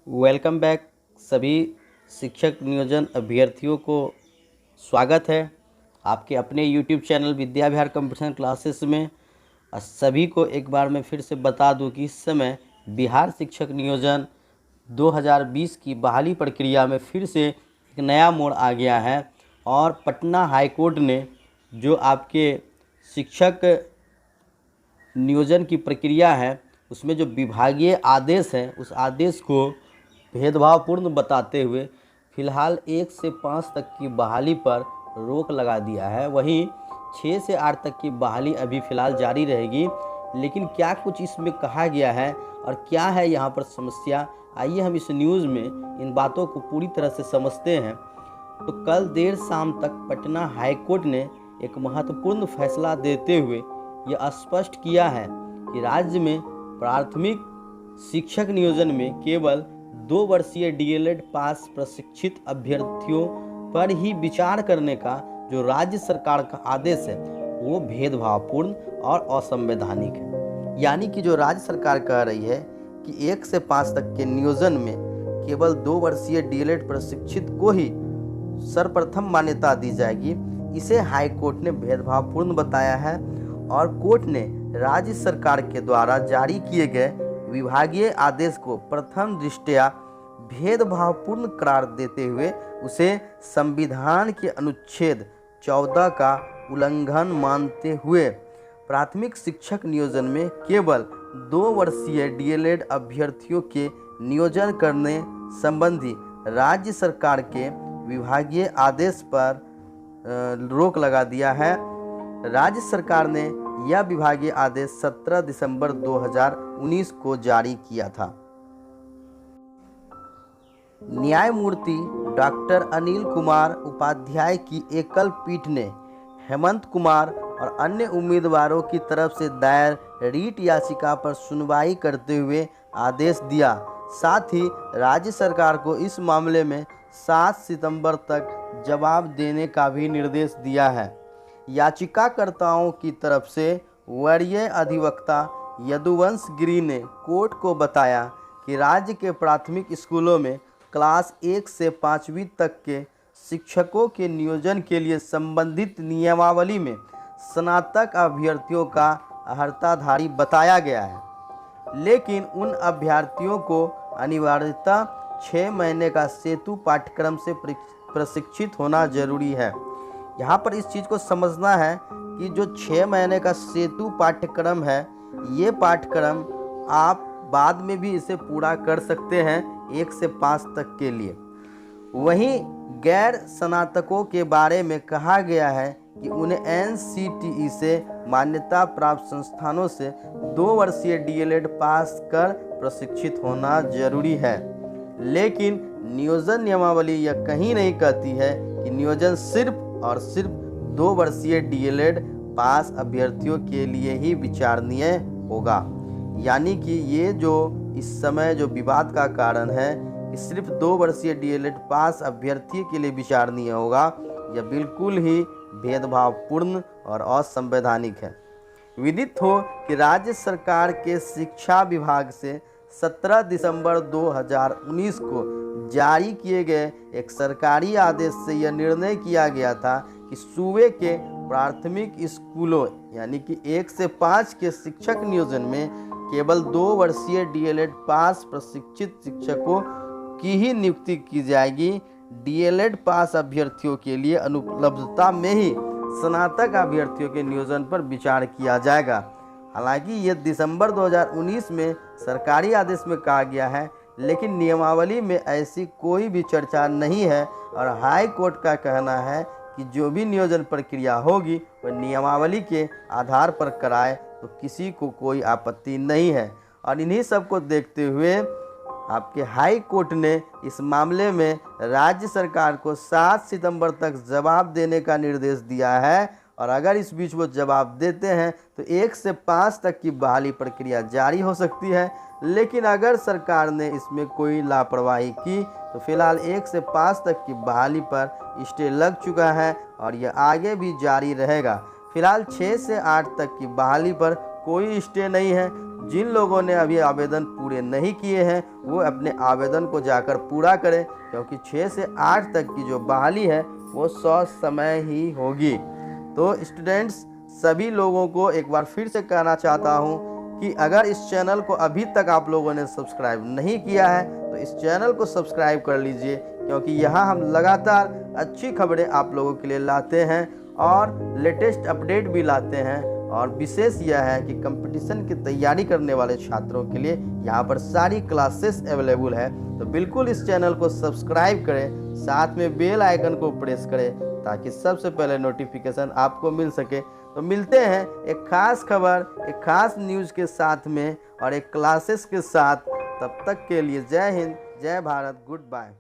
Welcome back सभी शिक्षक नियोजन अभ्यर्थियों को स्वागत है आपके अपने YouTube channel Vidya Vihar computer classes में। सभी को एक बार मैं फिर से बता दूं कि इस समय बिहार शिक्षक नियोजन 2020 की बहाली प्रक्रिया में फिर से एक नया मोड़ आ गया है और पटना हाई कोर्ट ने जो आपके शिक्षक नियोजन की प्रक्रिया है उसमें जो विभागीय आदेश है उस आदेश को भेदभावपूर्ण बताते हुए फ़िलहाल 1 से 5 तक की बहाली पर रोक लगा दिया है। वहीं 6 से 8 तक की बहाली अभी फ़िलहाल जारी रहेगी। लेकिन क्या कुछ इसमें कहा गया है और क्या है यहाँ पर समस्या, आइए हम इस न्यूज़ में इन बातों को पूरी तरह से समझते हैं। तो कल देर शाम तक पटना हाई कोर्ट ने एक महत्वपूर्ण फैसला देते हुए यह स्पष्ट किया है कि राज्य में प्राथमिक शिक्षक नियोजन में केवल 2 वर्षीय डीएलएड पास प्रशिक्षित अभ्यर्थियों पर ही विचार करने का जो राज्य सरकार का आदेश है वो भेदभावपूर्ण और असंवैधानिक है। यानी कि जो राज्य सरकार कह रही है कि 1 से 5 तक के नियोजन में केवल 2 वर्षीय डीएलएड प्रशिक्षित को ही सर्वप्रथम मान्यता दी जाएगी, इसे हाई कोर्ट ने भेदभावपूर्ण बताया है और कोर्ट ने राज्य सरकार के द्वारा जारी किए गए विभागीय आदेश को प्रथम दृष्टया भेदभावपूर्ण करार देते हुए उसे संविधान के अनुच्छेद 14 का उल्लंघन मानते हुए प्राथमिक शिक्षक नियोजन में केवल 2 वर्षीय डीएलएड अभ्यर्थियों के नियोजन करने संबंधी राज्य सरकार के विभागीय आदेश पर रोक लगा दिया है। राज्य सरकार ने यह विभागीय आदेश 17 दिसंबर 2019 को जारी किया था। न्यायमूर्ति डॉक्टर अनिल कुमार उपाध्याय की एकल पीठ ने हेमंत कुमार और अन्य उम्मीदवारों की तरफ से दायर रीट याचिका पर सुनवाई करते हुए आदेश दिया। साथ ही राज्य सरकार को इस मामले में 7 सितंबर तक जवाब देने का भी निर्देश दिया है। याचिकाकर्ताओं की तरफ से वरीय अधिवक्ता यदुवंश गिरी ने कोर्ट को बताया कि राज्य के प्राथमिक स्कूलों में क्लास 1 से 5वीं तक के शिक्षकों के नियोजन के लिए संबंधित नियमावली में स्नातक अभ्यर्थियों का अर्हताधारी बताया गया है, लेकिन उन अभ्यर्थियों को अनिवार्यतः 6 महीने का सेतु पाठ्यक्रम से प्रशिक्षित होना जरूरी है। यहाँ पर इस चीज़ को समझना है कि जो 6 महीने का सेतु पाठ्यक्रम है, ये पाठ्यक्रम आप बाद में भी इसे पूरा कर सकते हैं 1 से 5 तक के लिए। वहीं गैर स्नातकों के बारे में कहा गया है कि उन्हें एनसीटीई से मान्यता प्राप्त संस्थानों से 2 वर्षीय डीएलएड पास कर प्रशिक्षित होना जरूरी है। लेकिन नियोजन नियमावली यह कहीं नहीं कहती है कि नियोजन सिर्फ और सिर्फ 2 वर्षीय डीएलएड पास अभ्यर्थियों के लिए ही विचारणीय होगा। यानी कि ये जो इस समय जो विवाद का कारण है कि सिर्फ 2 वर्षीय डीएलएड पास अभ्यर्थी के लिए विचारणीय होगा, यह बिल्कुल ही भेदभावपूर्ण और असंवैधानिक है। विदित हो कि राज्य सरकार के शिक्षा विभाग से 17 दिसंबर 2019 को जारी किए गए एक सरकारी आदेश से यह निर्णय किया गया था कि सूबे के प्राथमिक स्कूलों यानी कि 1 से 5 के शिक्षक नियोजन में केवल 2 वर्षीय डीएलएड पास प्रशिक्षित शिक्षकों की ही नियुक्ति की जाएगी। डीएलएड पास अभ्यर्थियों के लिए अनुपलब्धता में ही स्नातक अभ्यर्थियों के नियोजन पर विचार किया जाएगा। हालांकि यह दिसंबर 2019 में सरकारी आदेश में कहा गया है, लेकिन नियमावली में ऐसी कोई भी चर्चा नहीं है और हाई कोर्ट का कहना है कि जो भी नियोजन प्रक्रिया होगी वह नियमावली के आधार पर कराए तो किसी को कोई आपत्ति नहीं है। और इन्हीं सब को देखते हुए आपके हाई कोर्ट ने इस मामले में राज्य सरकार को 7 सितंबर तक जवाब देने का निर्देश दिया है और अगर इस बीच वो जवाब देते हैं तो 1 से 5 तक की बहाली प्रक्रिया जारी हो सकती है। लेकिन अगर सरकार ने इसमें कोई लापरवाही की तो फिलहाल 1 से 5 तक की बहाली पर स्टे लग चुका है और यह आगे भी जारी रहेगा। फिलहाल 6 से 8 तक की बहाली पर कोई स्टे नहीं है। जिन लोगों ने अभी आवेदन पूरे नहीं किए हैं वो अपने आवेदन को जाकर पूरा करें, क्योंकि 6 से 8 तक की जो बहाली है वो 100 समय ही होगी। तो स्टूडेंट्स, सभी लोगों को एक बार फिर से कहना चाहता हूँ कि अगर इस चैनल को अभी तक आप लोगों ने सब्सक्राइब नहीं किया है तो इस चैनल को सब्सक्राइब कर लीजिए, क्योंकि यहाँ हम लगातार अच्छी खबरें आप लोगों के लिए लाते हैं और लेटेस्ट अपडेट भी लाते हैं। और विशेष यह है कि कंपटीशन की तैयारी करने वाले छात्रों के लिए यहाँ पर सारी क्लासेस अवेलेबल है। तो बिल्कुल इस चैनल को सब्सक्राइब करें, साथ में बेल आइकन को प्रेस करें ताकि सबसे पहले नोटिफिकेशन आपको मिल सके। तो मिलते हैं एक खास खबर, एक खास न्यूज़ के साथ में और एक क्लासेस के साथ। तब तक के लिए जय हिंद, जय भारत, गुड बाय।